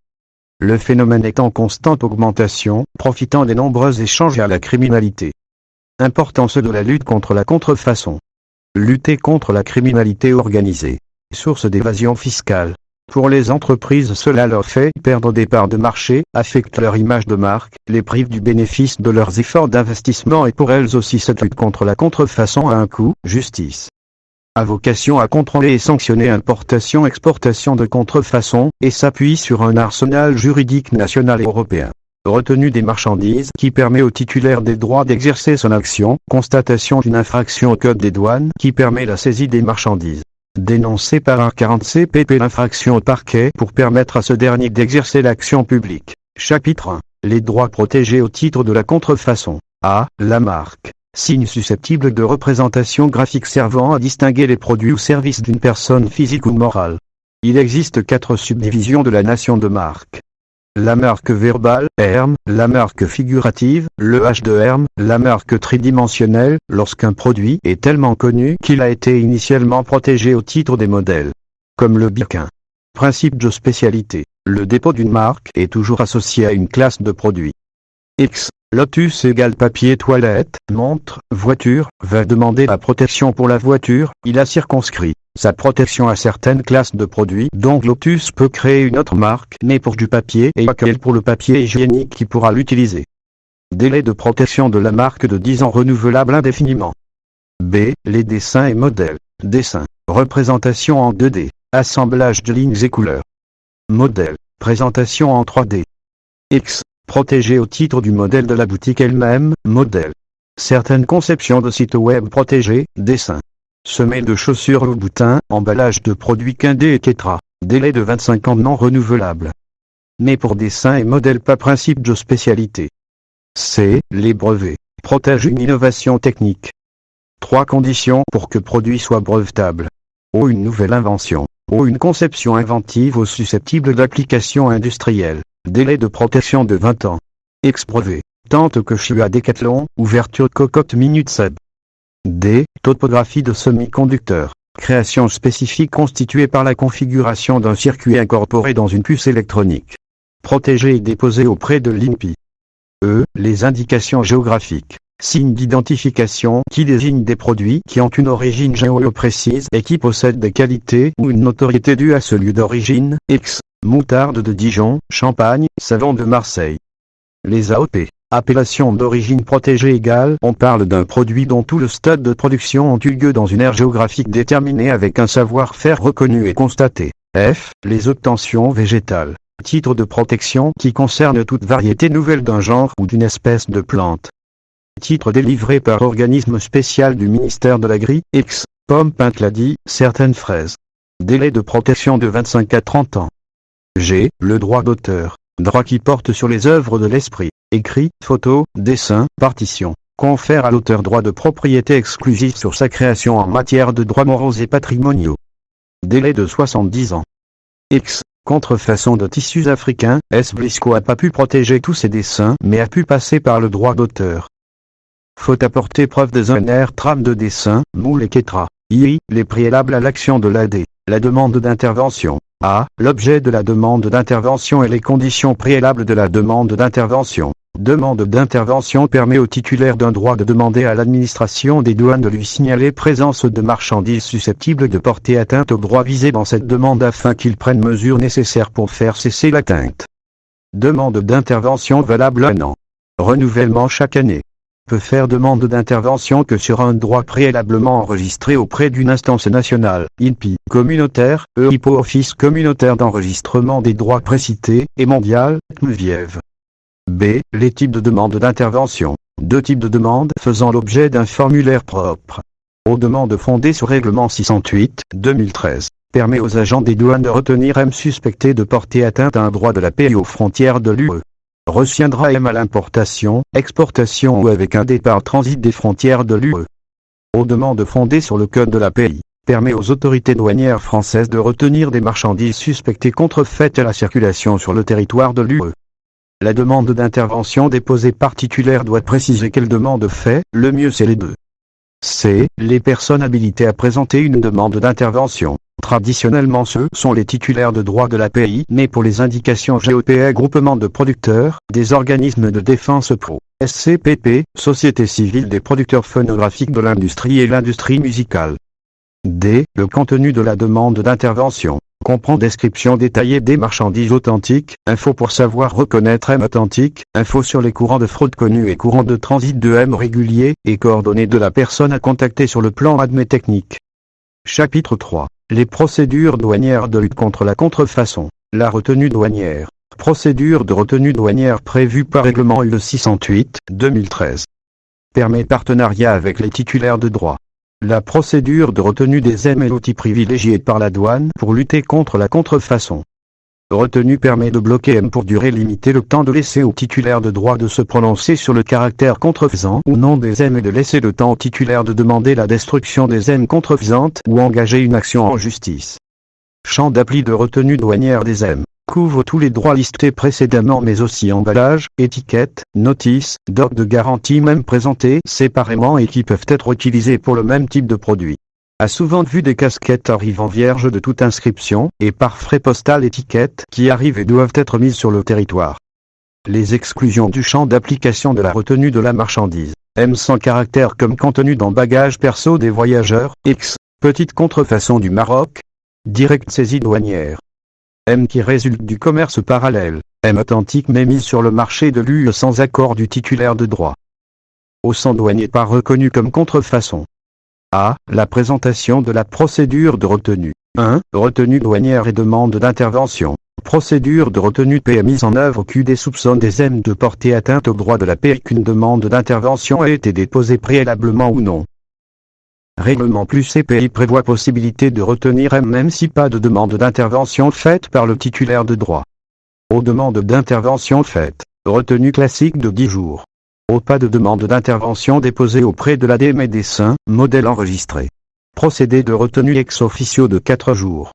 Le phénomène est en constante augmentation, profitant des nombreux échanges à la criminalité. Importance de la lutte contre la contrefaçon. Lutter contre la criminalité organisée. Source d'évasion fiscale. Pour les entreprises, cela leur fait perdre des parts de marché, affecte leur image de marque, les prive du bénéfice de leurs efforts d'investissement et pour elles aussi cette lutte contre la contrefaçon a un coût, justice. A vocation à contrôler et sanctionner importation-exportation de contrefaçon, et s'appuie sur un arsenal juridique national et européen. Retenue des marchandises qui permet au titulaire des droits d'exercer son action, constatation d'une infraction au code des douanes qui permet la saisie des marchandises. Dénoncé par un 40 CPP l'infraction au parquet pour permettre à ce dernier d'exercer l'action publique. Chapitre 1. Les droits protégés au titre de la contrefaçon. A. La marque. Signe susceptible de représentation graphique servant à distinguer les produits ou services d'une personne physique ou morale. Il existe 4 subdivisions de la notion de marque. La marque verbale, ERM, la marque figurative, le H de ERM, la marque tridimensionnelle, lorsqu'un produit est tellement connu qu'il a été initialement protégé au titre des modèles. Comme le Birkin. Principe de spécialité. Le dépôt d'une marque est toujours associé à une classe de produits. X. Lotus égale papier toilette, montre, voiture, va demander la protection pour la voiture, il a circonscrit sa protection à certaines classes de produits, donc Lotus peut créer une autre marque, mais pour du papier et pas qu'elle pour le papier hygiénique qui pourra l'utiliser. Délai de protection de la marque de 10 ans renouvelable indéfiniment. B. Les dessins et modèles. Dessin. Représentation en 2D. Assemblage de lignes et couleurs. Modèle. Présentation en 3D. X. Protégé au titre du modèle de la boutique elle-même, modèle. Certaines conceptions de sites web protégés, dessin. semelle de chaussures Louboutin, emballage de produits Quindé etc. Délai de 25 ans non renouvelable. Mais pour dessin et modèle pas principe de spécialité. C. Les brevets protègent une innovation technique. 3 conditions pour que produit soit brevetable. O. Une nouvelle invention. O. Une conception inventive ou susceptible d'application industrielle. Délai de protection de 20 ans. Ex-brevet. Tente que Chua Decathlon, ouverture cocotte minute seb. D. Topographie de semi-conducteur. Création spécifique constituée par la configuration d'un circuit incorporé dans une puce électronique. Protégé et déposé auprès de l'INPI. E. Les indications géographiques. Signes d'identification qui désignent des produits qui ont une origine géoprécise et qui possèdent des qualités ou une notoriété due à ce lieu d'origine, X. Moutarde de Dijon, Champagne, savon de Marseille. Les AOP. Appellation d'origine protégée égale, on parle d'un produit dont tout le stade de production ont eu lieu dans une aire géographique déterminée avec un savoir-faire reconnu et constaté. F. Les obtentions végétales. Titre de protection qui concerne toute variété nouvelle d'un genre ou d'une espèce de plante. Titre délivré par organisme spécial du ministère de l'Agri, X. Pomme Pintladie, certaines fraises. Délai de protection de 25 à 30 ans. G. Le droit d'auteur. Droit qui porte sur les œuvres de l'esprit. Écrit, photo, dessin, partition. Confère à l'auteur droit de propriété exclusif sur sa création en matière de droits moraux et patrimoniaux. Délai de 70 ans. X. Contrefaçon de tissus africains, S. Blisco a pas pu protéger tous ses dessins mais a pu passer par le droit d'auteur. Faut apporter preuve des air trame de dessin, moule etc. I. Les préalables à l'action de l'AD. La demande d'intervention. A. L'objet de la demande d'intervention et les conditions préalables de la demande d'intervention. Demande d'intervention permet au titulaire d'un droit de demander à l'administration des douanes de lui signaler présence de marchandises susceptibles de porter atteinte au droit visé dans cette demande afin qu'il prenne mesures nécessaires pour faire cesser l'atteinte. Demande d'intervention valable 1 an. Renouvellement chaque année. Peut faire demande d'intervention que sur un droit préalablement enregistré auprès d'une instance nationale, INPI, communautaire, EIPO Office communautaire d'enregistrement des droits précités, et mondial, TMVIEV. B. Les types de demande d'intervention. 2 types de demandes faisant l'objet d'un formulaire propre. Aux demandes fondées sur Règlement 608/2013, permet aux agents des douanes de retenir M suspecté de porter atteinte à un droit de la paix aux frontières de l'UE. Retiendra M à l'importation, exportation ou avec un départ transit des frontières de l'UE. Aux demandes fondées sur le Code de la PI, permet aux autorités douanières françaises de retenir des marchandises suspectées contrefaites à la circulation sur le territoire de l'UE. La demande d'intervention déposée par titulaire doit préciser quelle demande fait, le mieux c'est les deux. C. Les personnes habilitées à présenter une demande d'intervention. Traditionnellement ceux sont les titulaires de droits de la PI, mais pour les indications GOPA groupement de producteurs, des organismes de défense pro, SCPP, Société civile des producteurs phonographiques de l'industrie et l'industrie musicale. D. Le contenu de la demande d'intervention comprend description détaillée des marchandises authentiques, info pour savoir reconnaître M authentique, info sur les courants de fraude connus et courants de transit de M réguliers, et coordonnées de la personne à contacter sur le plan admet technique. Chapitre 3. Les procédures douanières de lutte contre la contrefaçon. La retenue douanière. Procédure de retenue douanière prévue par Règlement UE 608/2013. Permet partenariat avec les titulaires de droit. La procédure de retenue des M est l'outil privilégié par la douane pour lutter contre la contrefaçon. Retenue permet de bloquer M pour durée limitée le temps de laisser au titulaire de droit de se prononcer sur le caractère contrefaisant ou non des M et de laisser le temps au titulaire de demander la destruction des M contrefaisantes ou engager une action en justice. Champ d'appli de retenue douanière des M. Couvre tous les droits listés précédemment mais aussi emballage, étiquette, notice, doc de garantie même présentés séparément et qui peuvent être utilisés pour le même type de produit. A souvent vu des casquettes arrivant vierges de toute inscription, et par frais postal étiquettes qui arrivent et doivent être mises sur le territoire. Les exclusions du champ d'application de la retenue de la marchandise. M sans caractère comme contenu dans bagage perso des voyageurs, X, petite contrefaçon du Maroc, direct saisie douanière. M qui résulte du commerce parallèle, M authentique mais mise sur le marché de l'UE sans accord du titulaire de droit. Au sans douanier pas reconnu comme contrefaçon. A. La présentation de la procédure de retenue. 1. Retenue douanière et demande d'intervention. Procédure de retenue P est mise en œuvre QD soupçonne des M de porter atteinte au droit de la paix qu'une demande d'intervention a été déposée préalablement ou non. Règlement plus CPI prévoit possibilité de retenir M même si pas de demande d'intervention faite par le titulaire de droit. Aux demandes d'intervention faites, retenue classique de 10 jours. Au pas de demande d'intervention déposée auprès de l'AD médecin, modèle enregistré. Procédé de retenue ex officio de 4 jours.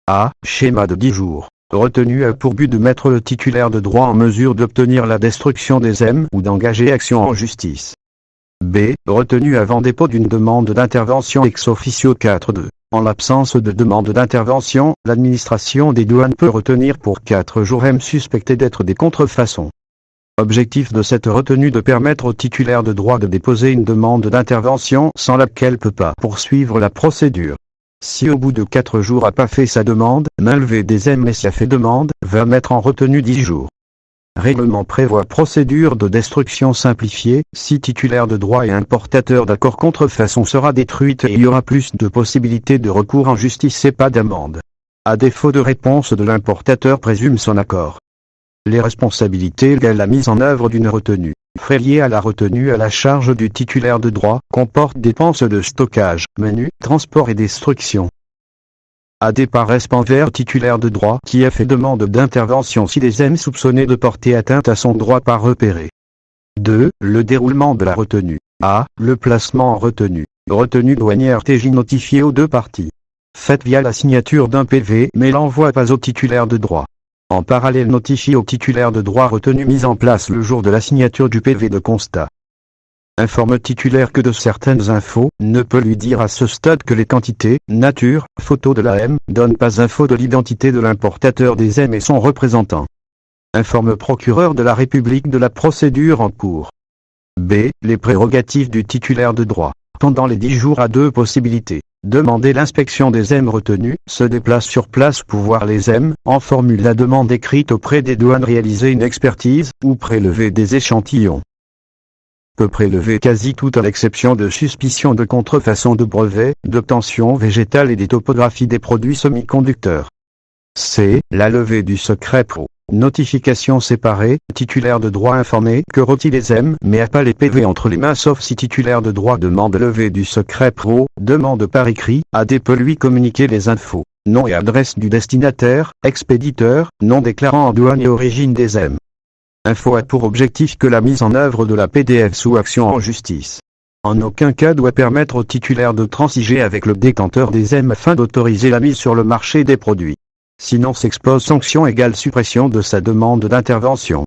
A. Schéma de 10 jours. Retenue a pour but de mettre le titulaire de droit en mesure d'obtenir la destruction des M ou d'engager action en justice. B. Retenue avant dépôt d'une demande d'intervention ex officio 4.2. En l'absence de demande d'intervention, l'administration des douanes peut retenir pour 4 jours M suspectés d'être des contrefaçons. Objectif de cette retenue de permettre au titulaire de droit de déposer une demande d'intervention sans laquelle peut pas poursuivre la procédure. Si au bout de 4 jours a pas fait sa demande, main levée des M et si a fait demande, va mettre en retenue 10 jours. Règlement prévoit procédure de destruction simplifiée, si titulaire de droit et importateur d'accord contrefaçon sera détruite et il y aura plus de possibilités de recours en justice et pas d'amende. À défaut de réponse de l'importateur présume son accord. Les responsabilités égales la mise en œuvre d'une retenue. Frais liés à la retenue à la charge du titulaire de droit, comportent dépenses de stockage, menu, transport et destruction. AD par envers titulaire de droit qui a fait demande d'intervention si des M soupçonnés de porter atteinte à son droit pas repéré. 2. Le déroulement de la retenue. A. Le placement en retenue. Retenue douanière TJ notifiée aux deux parties. Faite via la signature d'un PV mais l'envoie pas au titulaire de droit. En parallèle notifie au titulaire de droit retenue mise en place le jour de la signature du PV de constat. Informe titulaire que de certaines infos, ne peut lui dire à ce stade que les quantités, nature, photo de la M, donne pas info de l'identité de l'importateur des M et son représentant. Informe procureur de la République de la procédure en cours. B. Les prérogatives du titulaire de droit. Pendant les 10 jours à 2 possibilités. Demander l'inspection des M retenus, se déplace sur place pour voir les M, en formule la demande écrite auprès des douanes réaliser une expertise, ou prélever des échantillons. Peut prélever quasi tout à l'exception de suspicion de contrefaçon de brevets, d'obtention végétale et des topographies des produits semi-conducteurs. C. La levée du secret pro. Notification séparée, titulaire de droit informé que retire les M mais a pas les PV entre les mains sauf si titulaire de droit demande levée du secret pro, demande par écrit, AD peut lui communiquer les infos, nom et adresse du destinataire, expéditeur, nom déclarant en douane et origine des M. Info a pour objectif que la mise en œuvre de la PDF sous action en justice. En aucun cas doit permettre au titulaire de transiger avec le détenteur des M afin d'autoriser la mise sur le marché des produits. Sinon s'expose sanction égale suppression de sa demande d'intervention.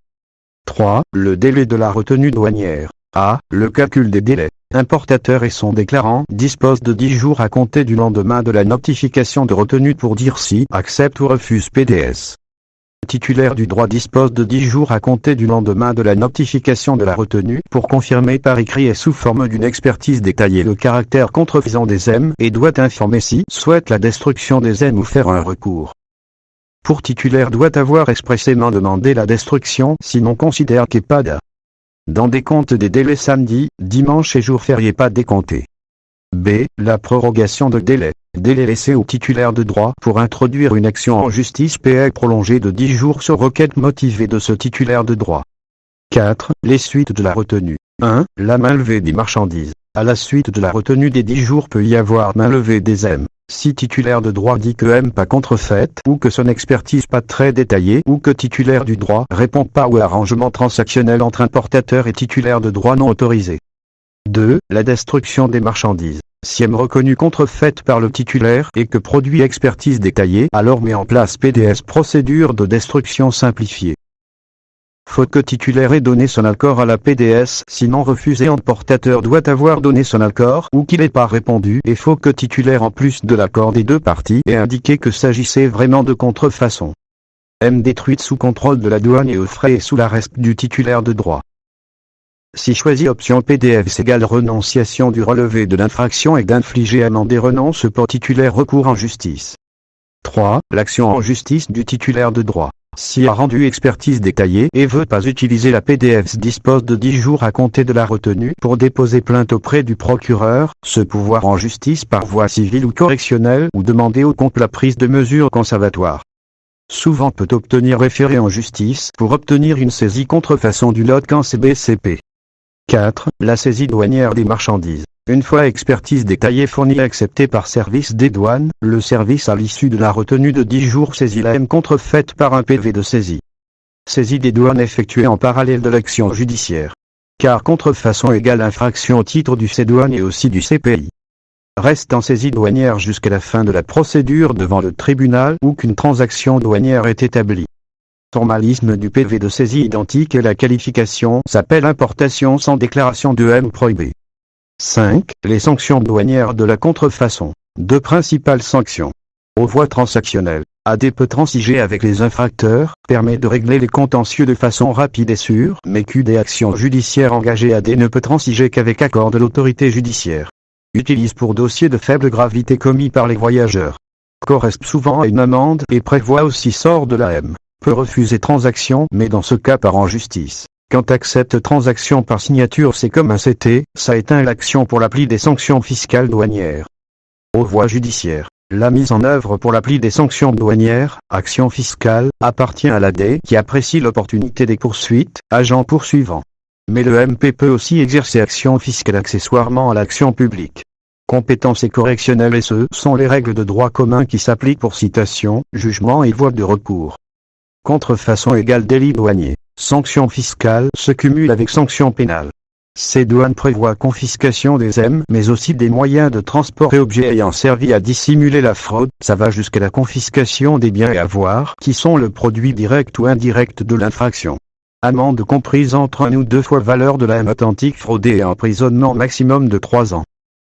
3. Le délai de la retenue douanière. A. Le calcul des délais. Importateur et son déclarant disposent de 10 jours à compter du lendemain de la notification de retenue pour dire si accepte ou refuse PDS. Titulaire du droit dispose de 10 jours à compter du lendemain de la notification de la retenue pour confirmer par écrit et sous forme d'une expertise détaillée le caractère contrefaisant des M et doit informer si souhaite la destruction des M ou faire un recours. Pour titulaire doit avoir expressément demandé la destruction sinon considère qu'il pas d'A. Dans des comptes des délais samedi, dimanche et jours fériés pas décomptés. B. La prorogation de délai. Délai laissé au titulaire de droit pour introduire une action en justice PA prolongée de 10 jours sur requête motivée de ce titulaire de droit. 4. Les suites de la retenue. 1. La main levée des marchandises. À la suite de la retenue des 10 jours peut y avoir main levée des M. Si titulaire de droit dit que M pas contrefaite ou que son expertise pas très détaillée ou que titulaire du droit répond pas au arrangement transactionnel entre importateur et titulaire de droit non autorisé. 2. La destruction des marchandises. Si M reconnue contrefaite par le titulaire et que produit expertise détaillée, alors met en place PDS procédure de destruction simplifiée. Faut que titulaire ait donné son accord à la PDS, sinon refusé importateur doit avoir donné son accord ou qu'il n'ait pas répondu et faut que titulaire en plus de l'accord des deux parties ait indiqué que s'agissait vraiment de contrefaçon. M détruite sous contrôle de la douane et aux frais et sous l'arrest du titulaire de droit. Si choisi option PDF égale renonciation du relevé de l'infraction et d'infliger amende et renonce pour titulaire recours en justice. 3. L'action en justice du titulaire de droit. Si a rendu expertise détaillée et veut pas utiliser la PDF dispose de 10 jours à compter de la retenue pour déposer plainte auprès du procureur, se pourvoir en justice par voie civile ou correctionnelle ou demander au compte la prise de mesures conservatoires. Souvent peut obtenir référé en justice pour obtenir une saisie contrefaçon du lot qu'en CBCP. 4. La saisie douanière des marchandises. Une fois expertise détaillée fournie et acceptée par service des douanes, le service à l'issue de la retenue de 10 jours saisit la M contrefaite par un PV de saisie. Saisie des douanes effectuée en parallèle de l'action judiciaire. Car contrefaçon égale infraction au titre du C-douane et aussi du CPI. Reste en saisie douanière jusqu'à la fin de la procédure devant le tribunal ou qu'une transaction douanière est établie. Formalisme du PV de saisie identique et la qualification s'appelle importation sans déclaration de M prohibée. 5. Les sanctions douanières de la contrefaçon. Deux principales sanctions. Aux voies transactionnelles. AD peut transiger avec les infracteurs, permet de régler les contentieux de façon rapide et sûre, mais QD actions judiciaires engagées AD ne peut transiger qu'avec accord de l'autorité judiciaire. Utilise pour dossiers de faible gravité commis par les voyageurs. Correspond souvent à une amende et prévoit aussi sort de la M. Peut refuser transaction mais dans ce cas part en justice. Quand accepte transaction par signature c'est comme un CT, ça éteint l'action pour l'appli des sanctions fiscales douanières. Aux voies judiciaires. La mise en œuvre pour l'appli des sanctions douanières, action fiscale, appartient à l'AD qui apprécie l'opportunité des poursuites, agent poursuivant. Mais le MP peut aussi exercer action fiscale accessoirement à l'action publique. Compétences et correctionnelles et ce sont les règles de droit commun qui s'appliquent pour citation, jugement et voie de recours. Contrefaçon égale délit douanier. Sanction fiscale se cumule avec sanction pénale. Ces douanes prévoient confiscation des M mais aussi des moyens de transport et objets ayant servi à dissimuler la fraude, ça va jusqu'à la confiscation des biens et avoirs qui sont le produit direct ou indirect de l'infraction. Amende comprise entre 1 ou 2 fois valeur de la M authentique fraudée et emprisonnement maximum de 3 ans.